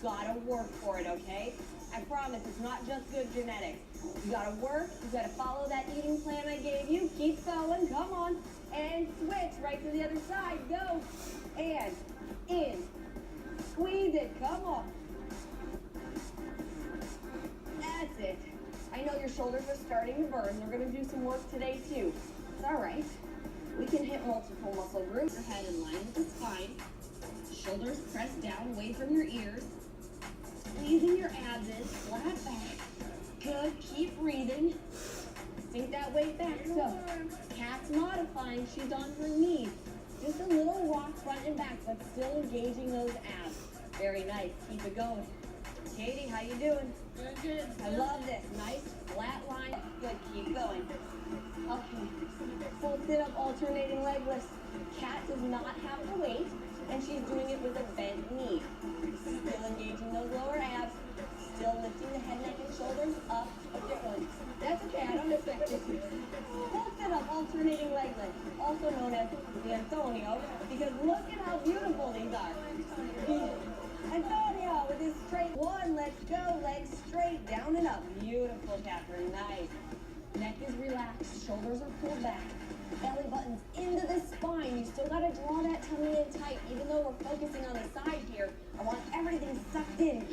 gotta work for it, okay? I promise it's not just good genetics. You gotta work, you gotta follow that eating plan I gave you. Keep going, come on. And switch right to the other side. Go. And in. Squeeze it, come on. That's it. I know your shoulders are starting to burn. We're gonna do some work today too. It's all right. We can hit multiple muscle groups. Your head in line with the spine. Shoulders pressed down away from your ears. Squeezing your abs in, flat back. Good, keep breathing. Sink that weight back. So, Kat's modifying, she's on her knees. Just a little rock front and back, but still engaging those abs. Very nice, keep it going. Katie, how you doing? Good. I love this, nice flat line. Good, keep going. Okay, full sit-up, alternating leg lifts. Kat does not have to wait, and she's doing it with a bent knee. Still engaging those lower abs, still lifting the head, neck, and shoulders up a bit. That's okay, I don't expect it to. Full sit-up, alternating leg lift, also known as the Antonio, because look at how beautiful these are. Antonio with his straight one, let's go, legs straight, down and up. Beautiful, Catherine, nice. Neck is relaxed, shoulders are pulled back. Belly buttons into the spine. You still gotta draw that tummy in tight, even though we're focusing on the side here. I want everything sucked in.